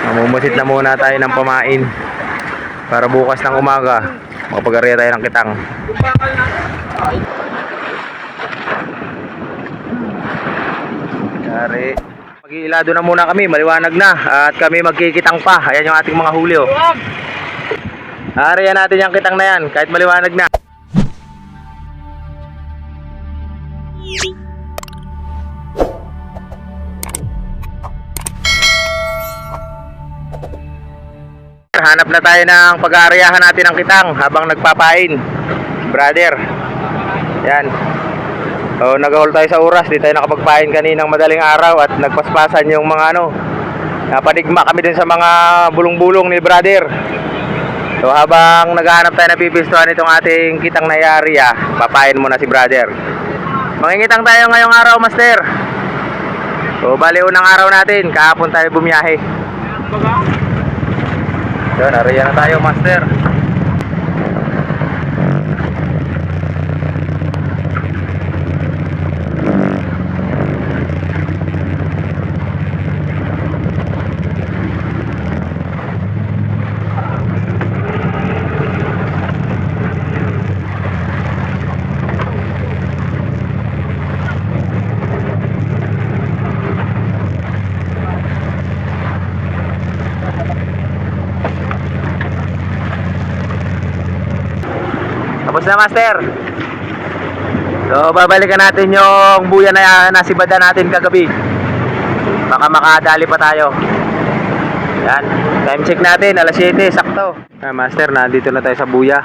Mamumusit na muna tayo ng pamain para bukas ng umaga makapag-area tayo ng kitang. Yari. Mag-iilado na muna kami, maliwanag na at kami magkikitang pa. Ayan yung ating mga huli oh. Ariyan natin yung kitang na yan kahit maliwanag na. Hanap na tayo ng pag-aaryahan natin ng kitang habang nagpapain, brother. Yan. So, nag-haul tayo sa oras. Di tayo nakapagpain kaninang madaling araw at nagpaspasan yung mga napadigma kami din sa mga bulong-bulong ni brother. So, habang naghahanap tayo na pipistuhan itong ating kitang na i-aarya, papain muna si brother. Mangingitang tayo ngayong araw, master. So, bali unang araw natin. Kahapon tayo bumiyahe. Yun, area na tayo, master. Tapos na, master. So babalikan natin yung buya na nasibada natin kagabi. Baka makadali pa tayo. Yan, time check natin, alas 7, sakto. Master, nandito na tayo sa buya.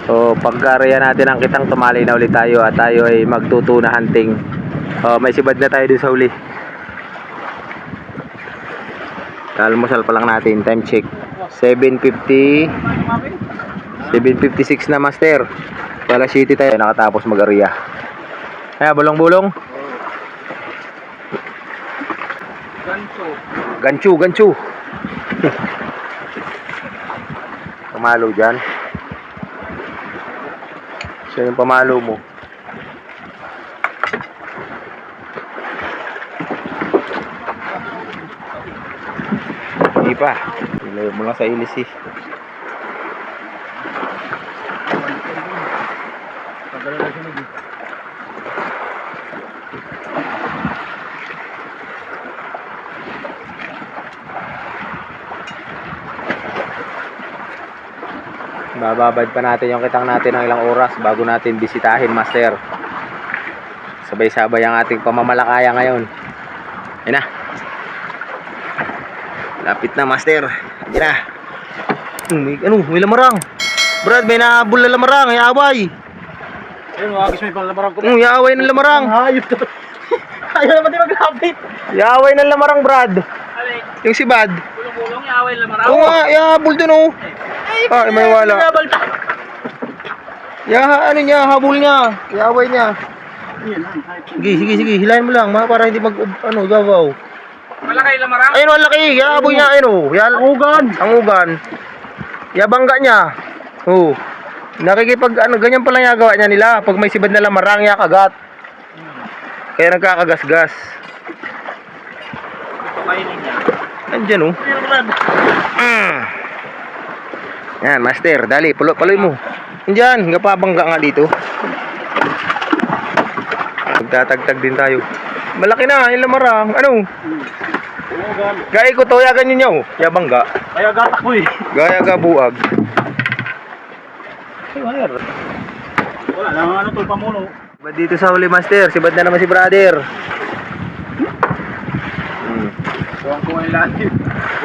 So pag-area natin ang kitang, tumali na ulit tayo at tayo ay magtutuna hunting. May sibad na tayo dun sa huli. Almusal pa lang natin, time check 7:56 na, master. Pala city tayo nakatapos mag-area. Kaya bulong-bulong. Ganchu. Pamalo dyan. Siya yung pamalo mo. Hindi pa. Ilayo mo lang sa ilis eh. Bababad pa natin yung kitang natin ng ilang oras bago natin bisitahin, master. Sabay-sabay ang ating pamamalakaya ngayon. Ayun na. Lapit na, master. Ayun na. May lamarang. Brad, may nahabol na lamarang. Iaway. Ayun, agis may palamarang ko. Iaway ng lamarang. Hayop to. Ayaw naman din maglapit. Iaway ng lamarang, Brad. Alay. Yung si Bad. Bulong-bulong, iaway ng lamarang. Oo nga, ihabol dun oh. Ay, may wala. Ano niya, habol niya. Iaway niya. Sige, hilahin mo lang, para hindi gawaw. Malaki lamarang. Ayun, ang laki. Ihabol niya, ayun oh. Ang ugan. Yabangga niya. Oh. Ganyan pala yung gawa niya nila. Pag may sibad na lamarang, kagat. Kaya nagkakagasgas. Pakainin niya. Andyan oh. Yan, master, dali, paloy mo. Diyan, ngapabangga nga dito. Magtatagtag din tayo. Malaki na, yung lamarang. Ano? Gaya ko to, yagan nyo oh. Yabangga. Kaya gatak ko eh. Gaya ka buag. Wala naman to pamuno. Ba dito sa huli, master? Sibad na naman si brother. Huwag ko ang lalim.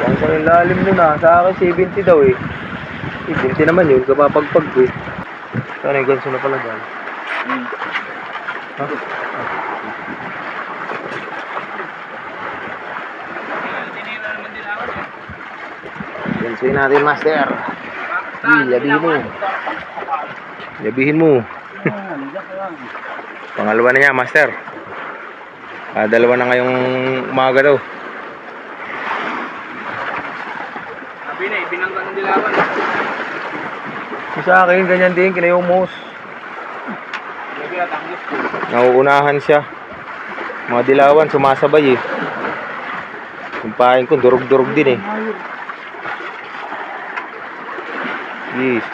Huwag ko yung lalim nun ah. Sa akin 70 daw eh. 70 naman yun, kapapagpag ko eh. Sana yung ganso na pala dyan. Ha? Gansoin natin, master. Yabihin mo. Pangalawa na niya, master. Dalawa na ngayong umaga daw. Sabi na, ibinangga ng dilawan. Sa akin, ganyan din, kinayumos. Nauunahan siya. Mga dilawan, sumasabay eh. Yung pain ko, durog-durog din eh. Yes,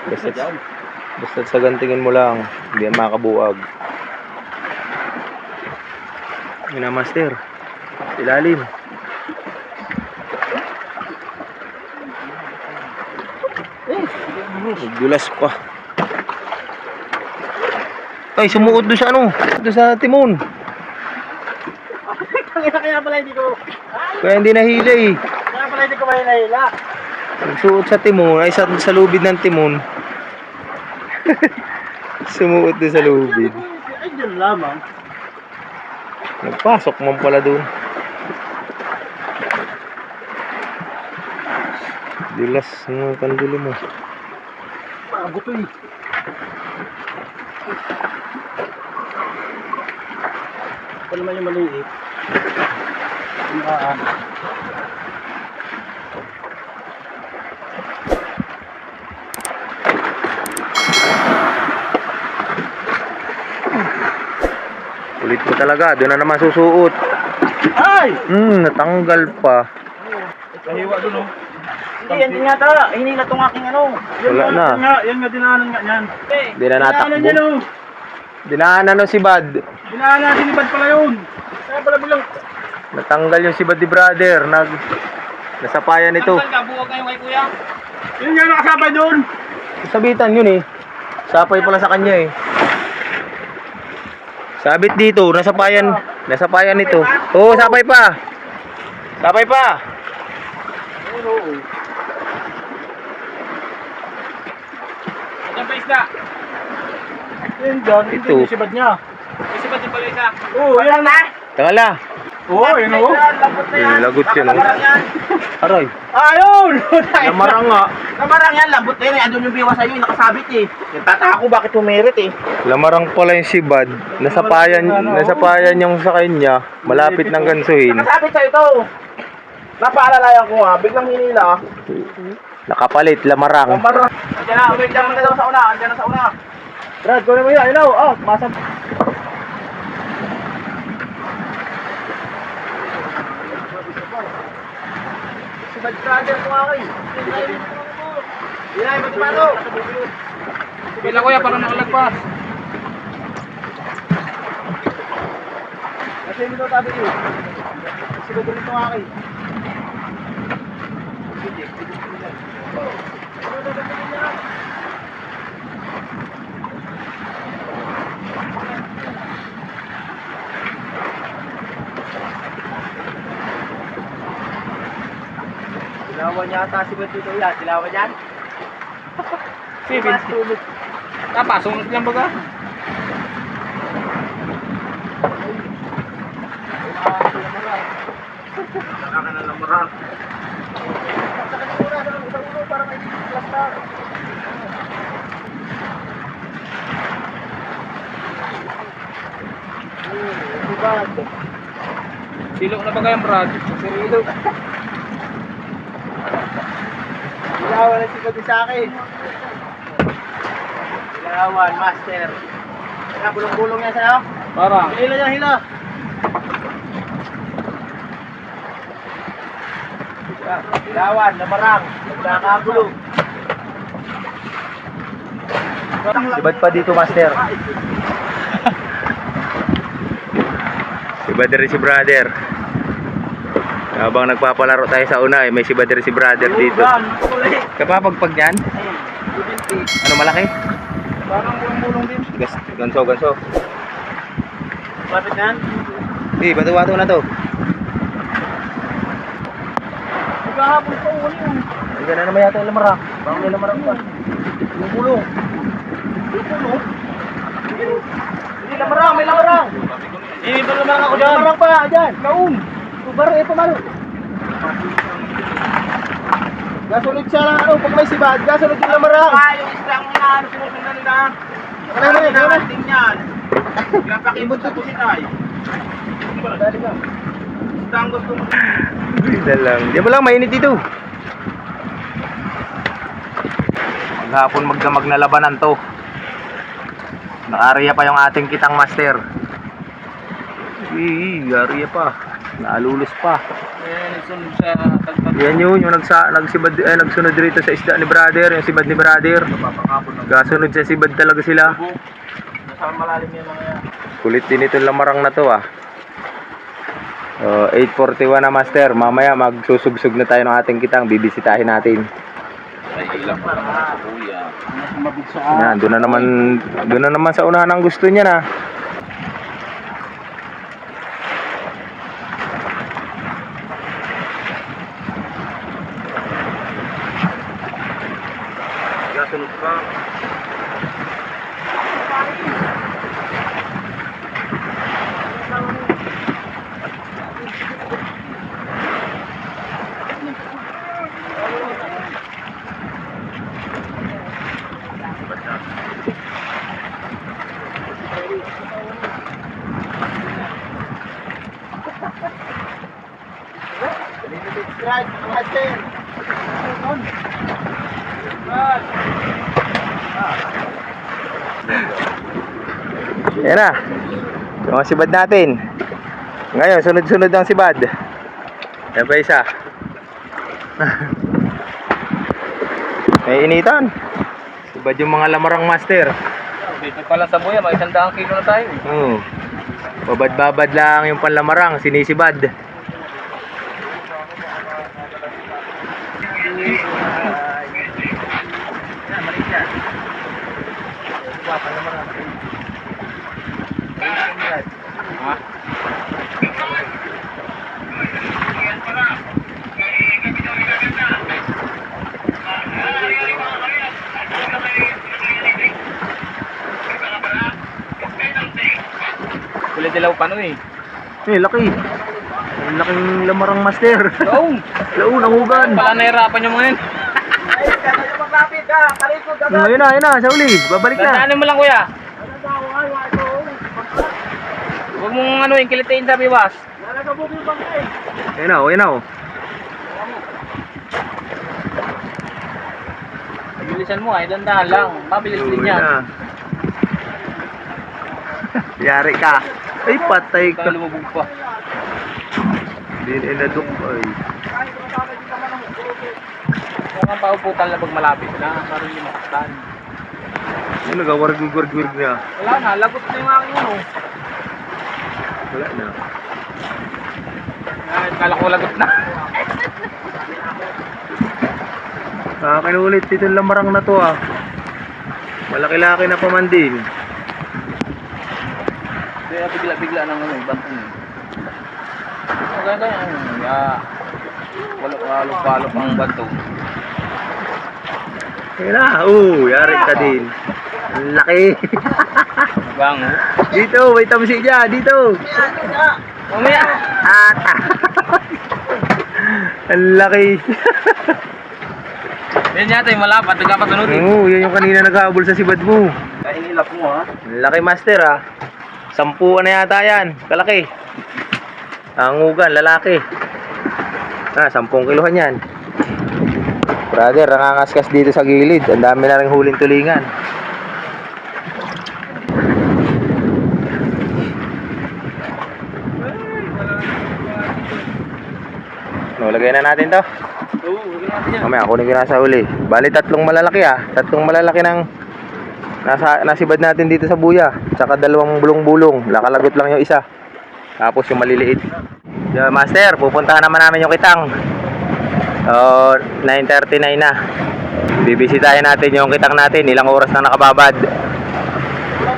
basta sa gantingin mo lang, hindi yan makabuag. Yun na master, ilalim. Dulas pa. Ay, sumuot doon sa ano? Doon sa timon. Kaya pala hindi ko. Kaya hindi nahila eh. Kaya pala hindi ko mahila. Nagsuot sa timon, ay sa lubid ng timon. Sumuot doon sa lubid. Ay, dyan lamang. Nagpasok mo pala doon. Dulas ng kandilo mo. Bago to eh. Ito naman yung maliit. Ulit mo talaga, doon na naman susuot. Ay! Natanggal pa. Kahiwa doon oh. Hindi, yan nga ta. Hinila tong aking ano. Wala na. Yan nga, dinaanan nga yan. Di na natakbo. Dinaanan yan oh. Dinaanan no si Bad. Dinaanan natin ni Bad pala yun. Kaya pala bilang. Natanggal yung si Bad di brother. Nasapayan ito. Buwag kayo kay kuya. Yun nga nakasabay doon. Sabitan yun eh. Sapay pala sa kanya eh. Sabit dito, nasapayan nito. Oo, sapay pa. Sapay pa. Oo. Ang isda. Yan dyan, Ito. hindi sibad niya. Sibad yung pala isa. Oo, yan na. Tanga la. Oo, yan o. Lagot yun oh. Aray. Ayun! Lamarang nga. Lamarang yan, lambot na yun eh. Andun yung biwa sa'yo, nakasabit eh. Nagtataka ko bakit humirit eh. Lamarang pala yung si Bad. Nasapayan yung sa kanya. Malapit ng gansuhin. Nakasabit sa'yo ito. Napaalalayan ko ha, biglang hinila. Nakapalit, lamarang. Lamarang. Andiyan na, andiyan na sa una, andiyan na sa una. Brad, kunin mo yun, ilaw. Oh, masam. Bad brother ko ako eh. Bilay mo paano? Bila kuya para nakalagpas. Kasi mo tabi niyo. Siguro dito ako eh. Tilawan yata si Bad dito yan. Tilawan yan? Si Vince. Napasok lang baga? Wala ka na lamarang. Silo na ba kayang Brad? Silo. Ilawan na si Bad sa akin. Ilawan, master. Kaya bulong-bulong yan sa'yo? Parang. Hila niya, hila. Ilawan, lamarang. Nagkakagulo. Si Bad pa dito, master. Si Bad rin si brother. Habang nagpapalaro tayo sa una, may si Bad rin si brother dito. Kapapagpag yan? Ano, malaki? Parang bulong-bulong din. Ganso. Lapit na yan? Bato-bato na to. Nagkahapon pa uli yun. Hindi na naman yata yung lamarang. Baka may lamarang pa. Yung bulong. Hindi lamarang, may lamarang. Hindi ba lamarang ako dyan? Lamarang pa, dyan. Naun. Tubar, pamalo. Gasunod siya lang, pag may sibad, gasunod yung lamarang. Yung isang na, sinusundan nila. Nakating yan. Pinapakibot sa kusinay. Dali ka. Isang gusto mo. Di mo lang, mainit dito. Maghapon magdamag na labanan to. Naka-area pa yung ating kitang master. Area pa. Naalulus pa. Sunod sa tagpag. Yan yun, yung nagsibad, nagsunod rito sa isda ni brother, yung sibad ni brother. Papakapon ng Kasunod sa sibad talaga sila. bubo. Nasa malalim yan mga yan. Kulit din itong lamarang na to ah. 8:41 na master. Mamaya magsusugsug na tayo ng ating kitang. Bibisitahin natin. Ay, ilang pa naman sa kuya. Mabigsa. Yan, doon na naman sa unahan ang gusto niya na. Sunod pa. Right, master. Yan na. Yung sibad natin. Ngayon, sunod-sunod ang sibad. Yan pa isa. May initan. Sibad yung mga lamarang master. Dito pala sa buya, may 100 kilo na tayo. Babad-babad lang yung panlamarang, sinisibad. Kulit dilaw pa no eh. Laki. Ang laking lamarang master. Laong! Laon, ang hugan. Baka nahirapan yung mga yun. Ay, kaya maglapit ka. Kalikod ka. Ayun na, sa uli. Babalik na. Tandaanin mo lang kuya. Huwag mong ano yung kilitiin sa biwas. Ayun na. Bilisan mo ay dandahan lang. Mabilis din yan. Yari ka. Ay, patay ka. Baka lumubog pa. Hindi inadok ay. Huwag kang pauputan na pag malapit na. Para hindi makastan. Ano, nagawarg-warg niya. Wala na, lagot na yung aking ano. Wala na. Ay, kala ko lagot na. Akin ulit itong lamarang na to ah. Malaki-laki na pamandin. Kaya bigla-bigla ng ano, bantong yun. Maganda yan. Walok-walok ang bantong. Ayun na, yari ka din. Ang laki. Bango. Dito, may tamsi dyan, dito. Mamaya. Ata. Ang laki. Yan yata yung malapat, nagkapatunutin. Yan yung kanina naghahabol sa sibad mo. Kaya inilap mo ha. Ang laki master ah. 10 na yata yan. Kalaki. Ang ugan, lalaki. 10 kilohan yan. Brother, nangangaskas dito sa gilid. Ang dami na rin huling tulingan. Lagay na natin to. Oo, huwag natin yan. Mamaya, kunin ko na sa huli. Bali, 3 malalaki ah. 3 malalaki ng nasibad natin dito sa buya. Tsaka 2 bulong-bulong. Nakalagot lang yung isa. Tapos yung maliliit. Yeah, master, pupuntahan naman namin yung kitang. 9:39 na. Bibisitahin natin yung kitang natin. Ilang oras na nakababad.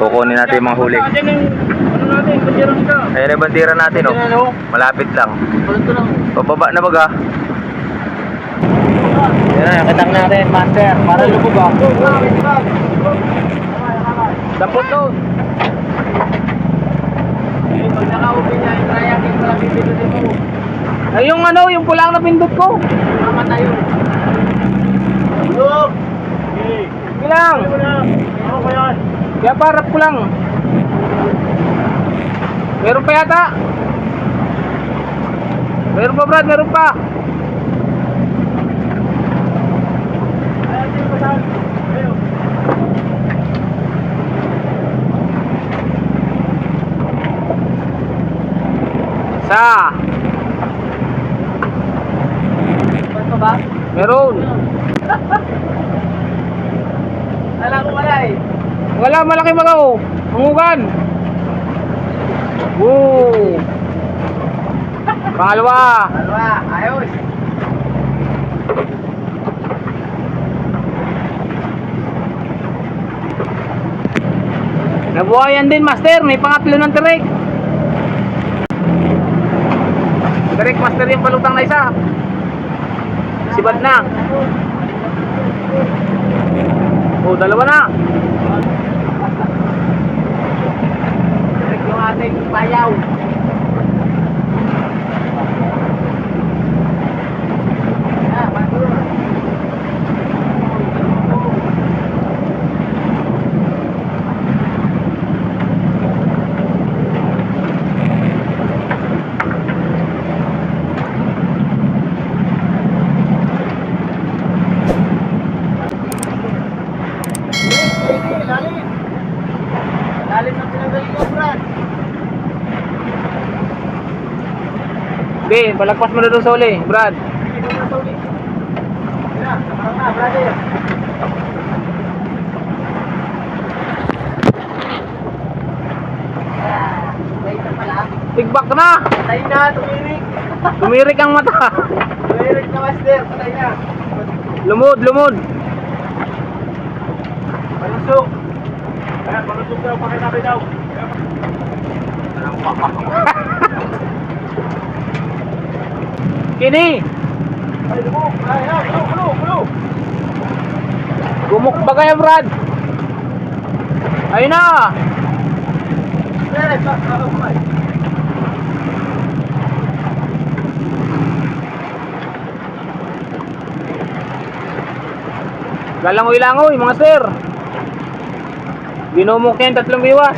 Kukunin natin yung mga huli. Diyan yung, ano natin, bandira kita. Ayan yung bandira natin oh. Malapit lang. Balito lang. Pababa na baga. Yan na, yung kitang natin, master. Para lubog ah. Dampot doon. Eh, pag nakaupi niya, yung triangle pala pipindutin mo. Ay, yung ano, yung pulang na pindot ko. Tama tayo. Look! Sige lang. Ano ba yan? Kaya parap ko lang. Meron pa yata. Meron pa Brad, meron pa. Sa Meron. Alam ko wala eh. Wala, malaki mga oh. Hangugan. Woo. Pangalawa. Dalawa, ayos. Nabuhayan din, master. May pangatlo ng tirik. Tirik, master, yung palutang na isa. Sibad na. Oh, dalawa na. Tirik yung ating payaw. Ah, bago. Lalim. Lalim ng pinagaling mo, Brad. Hindi, palagpas mo na doon sa uli, Brad. Hindi ko na sa uli. Yan, nakarang na, brother. Patay na pala. Tigbak na. Patay na, tumirik. Tumirik ang mata. Tumirik na, master. Patay na. Lumod, lumod. Palusok. Ayan, palusok daw, pakinabi daw. Kini. Ay, lumok. Ay, ay, pulo. Gumuk ba kaya, Brad? Ayun na. Yes, kumay. Lalangoy-langoy, mga sir. Binumok niya yung 3 biwas.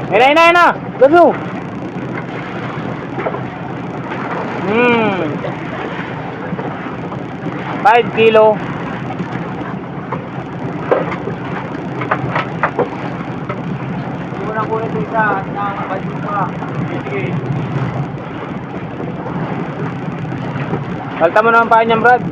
Ayun na. Gaso. 5 kilo. Hindi ko na kunin ito isa at nakakabalik pa. Sige. Salta mo naman pa niyan, Brad.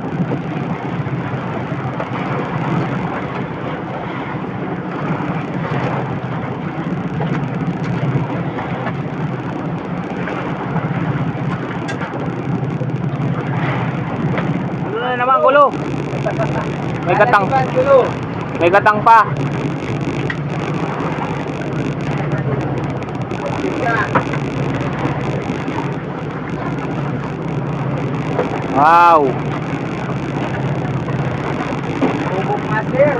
Ano na naman, gulo? May gatang. May gatang pa. Wow. Bubok master.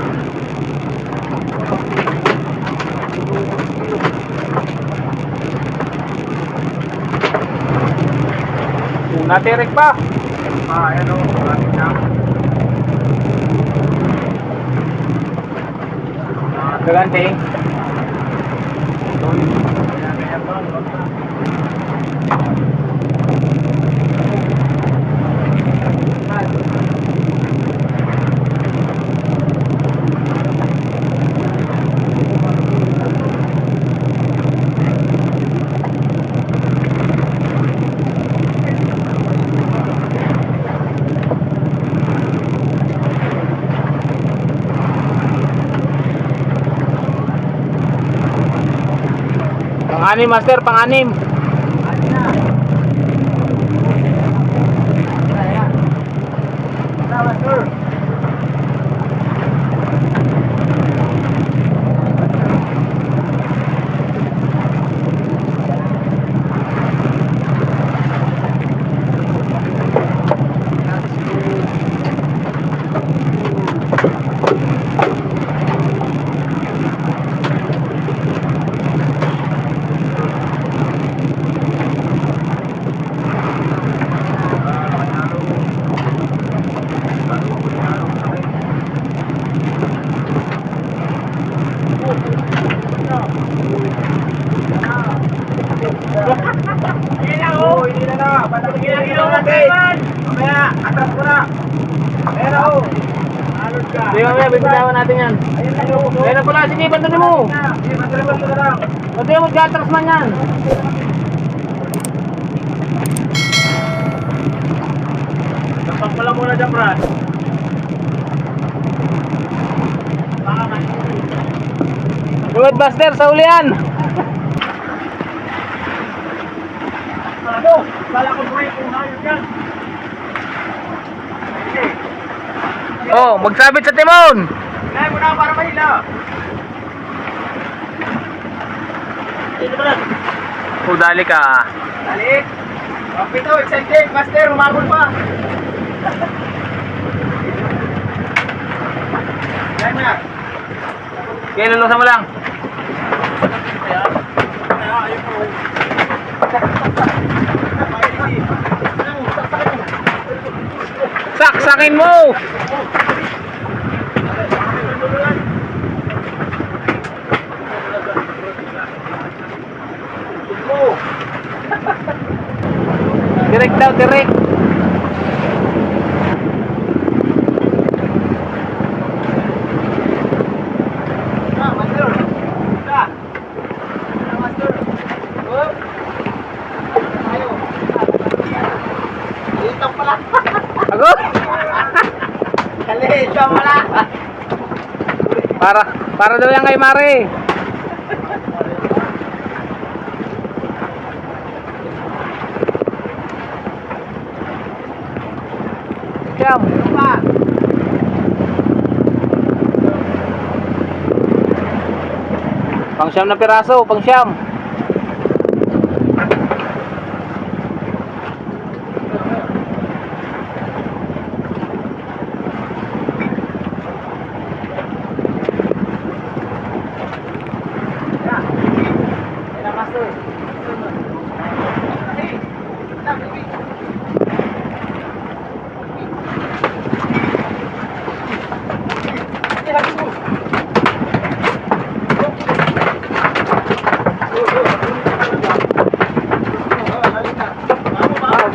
Natirik pa. Ayan o. Maraming na. Gagante. Ayan ba? Pang-anim, master, pang-anim. Ayan na. Ayan. Tama, sir. Hindi na. Patakigil ang ilaw natin. Mamaya, atras ko na. Ayan o. Hindi mamaya, bibitawan natin yan. Ayun na pala, sige, bantunin mo. Bantunin mo, gatras man yan. Tapang pala muna dyan, Brad. Road Buster, sa ulian. Ano? Kala ko break kung hayop yan. Oh, magsabit sa timon. Kaya mo na para mahila. Dito ba lang? Oh, dali ka. Dali. Okay to, excited. Master, umabol pa. Yan na. Kaya lulusan mo lang. Saksakin mo. Direct daw, direct. Master. Master. Oh. Ayo. Dito pala. Ako? Dali, dito pala. Para daw yan kay Mare. Siyam. Pang siyam na piraso, pang siyam.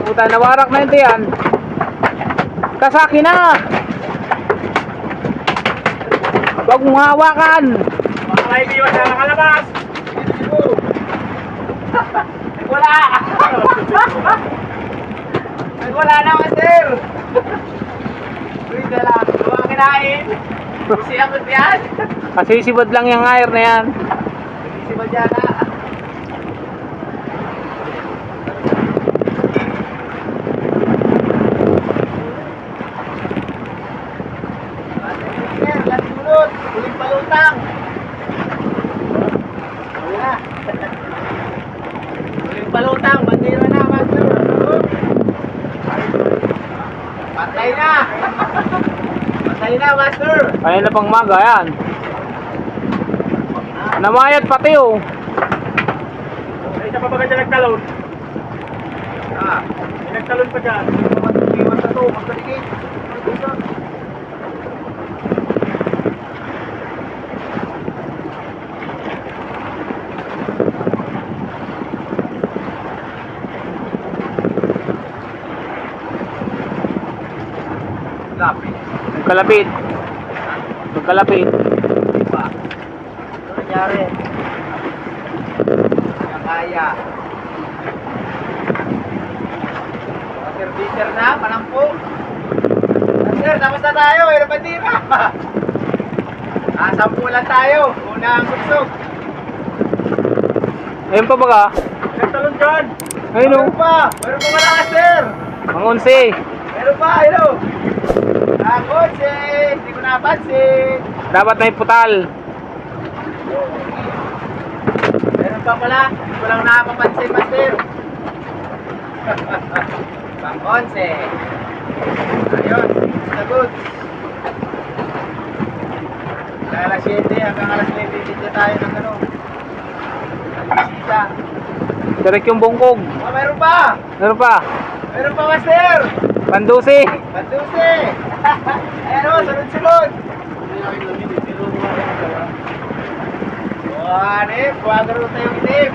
Puta, nawarak na ito yan. Kasaki na. Huwag mong hawakan. Baka hindi mo siya nakalabas. Wala. Wala na, Master. Uy, dala. Huwag kinain. Siyang yan. Kasi sibad lang yung air na yan. Si Bajana. Master, lati bulot. Uling palutang. Wala. Uling palutang. Bandera na, Master. Patay na. Patay na, Master. Ayun na pang maga yan. Namayat pati oh. Ay, isa pa ba ka nagtalon? Ah, may nagtalon pa dyan. Iwan sa to, magkaligid. Lapit. Magkalapit. Magkalapit. Diba? Ano nangyari? Kaya. Servicer na, panampong. Sir, tapos na tayo, hirap ang tira. Sampulan tayo, unang suksok. Ayun pa baga. Nagtalon dyan. Ayun oh. Meron pa malakas, sir. Ang 11. Meron pa, ayun. Kotse, hindi ko napansin. Dapat may putal. Meron pa pala, hindi ko lang nakapansin, Master. Pang-11. Ayun, sagot. Alas 7 hanggang alas 9 dito tayo ng ano. Sisa. Direct yung bungkog. Oh, meron pa! Meron pa. Meron pa, Master! Pandusi. Patusi! Ayan o, sunod-sunod! Hanip, buwagaro tayo itim.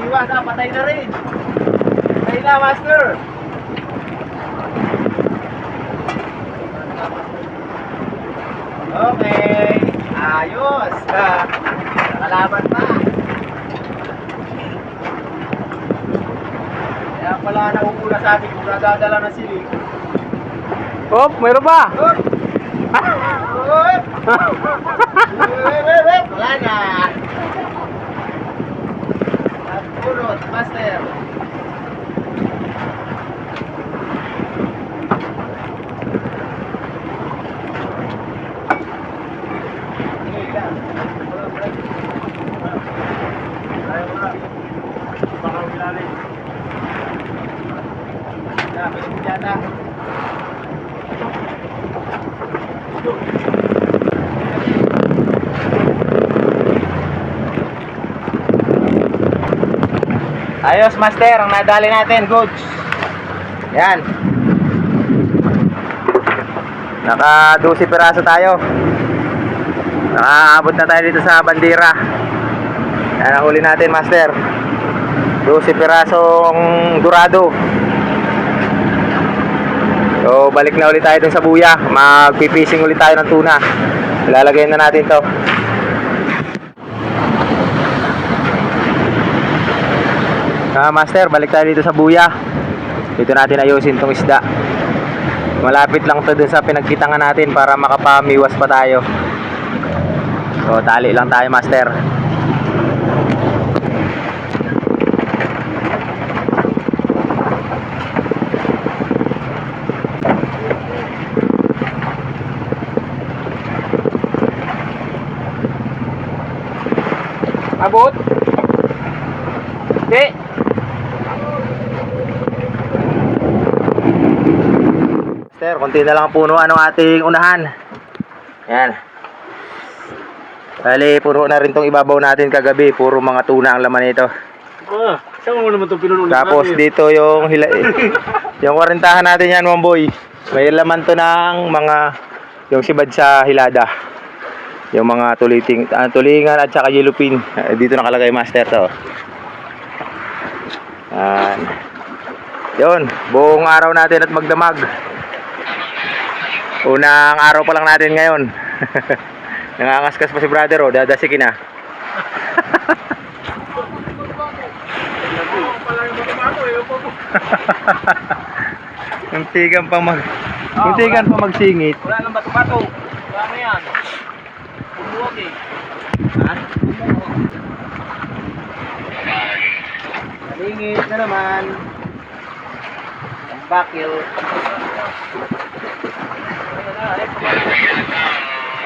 Iwas na, patay na rin. Patay na, Master. Okay. Ayos. Nakalaban pa. Kaya pala nakukuha sa atin kung nadadala ng siling. Oh, mayroon pa. Hop! Hop! Wala na. Pulot, master. Ayos, master, ang nadali natin, goods. Yan. Naka 12 piraso tayo. Nakaabot na tayo dito sa bandera. Yan ang huli natin, master. 12 pirasong dorado. So, balik na ulit tayo dun sa buya. Magpipising ulit tayo ng tuna. Ilalagay na natin to. Master, balik tayo dito sa buya. Dito natin ayusin tong isda. Malapit lang to dun sa pinagkitangan natin para makapamiwas pa tayo. So, tali lang tayo, master. Abot? Di. Master, konti na lang ang puno. Anong ating unahan? Yan. Bali, puno na rin tong ibabaw natin kagabi. Puro mga tuna ang laman nito. Saan mo naman itong pinunulit Tapos dito yung yung 40 natin yan, Mamboy. May laman to ng mga yung sibad sa hilada. Yung mga tulingan at saka yellowfin. Dito nakalagay, master, to. Yun, buong araw natin at magdamag. Unang araw pa lang natin ngayon. Nangangaskas pa si brother, oh, dadasikin na. Muntikan pa magsingit. Wala nang bato-bato. Wala na yan. Bumuwag eh. Ha? Malingit na naman. Ang bakil.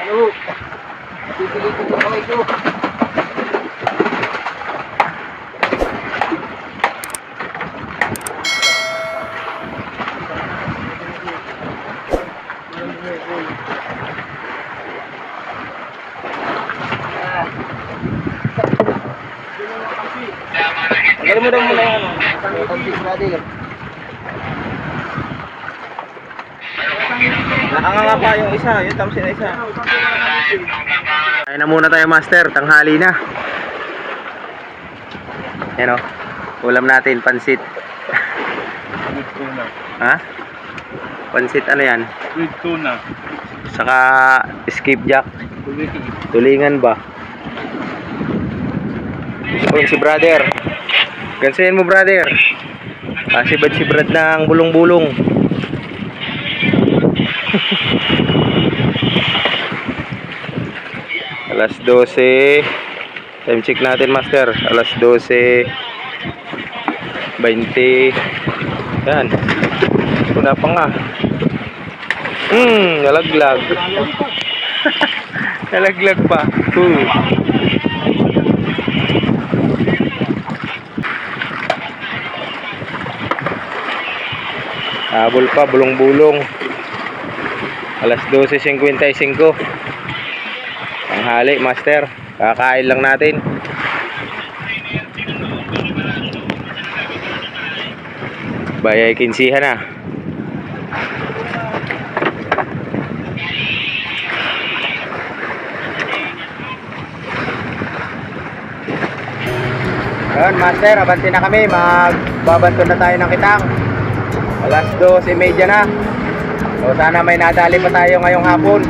Ano? Pipilitin ko kaway ko. Tagay mo daw muna yan. Nakanganga pa yung isa, yung tamsin na isa. Kain na muna tayo, master, tanghali na. Yan, o. Ulam natin, pansit. Ha? Pansit ano yan? With tuna. Saka skipjack. Tulingan ba? Ayun si brother. Gansayin mo, brother. Sibad-sibad ng bulong-bulong. Alas 12. Time check natin, master. Alas 12. 20. Yan. Wala pa nga. Nalaglag. Nalaglag pa. Habol pa, bulong-bulong. Alas 12:55. Tanghali, master. Kakain lang natin. Bayay kinsihan na. Ayun, master, abanti na kami. Magbabanto na tayo ng kitang. Alas 12:30 na. So sana may nadali pa tayo ngayong hapon.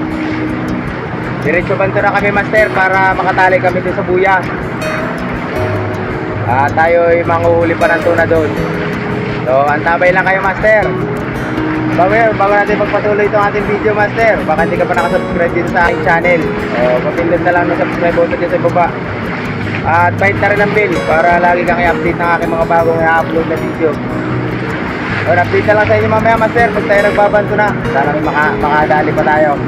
Diretso banto na kami, master, para makatali kami doon sa buya. Tayo ay manguhuli pa ng tuna doon. So, antabay lang kayo, master. Bago natin magpatuloy itong ating video, master, baka hindi ka pa nakasubscribe dito sa aking channel. Papindot na lang ng subscribe button dyan sa baba. At bite na rin ang bell para lagi kang i-update ng aking mga bagong i-upload na video. Update na lang sa inyo mamaya, master, pag tayo nagbabanto na. Sana may makadali pa tayo.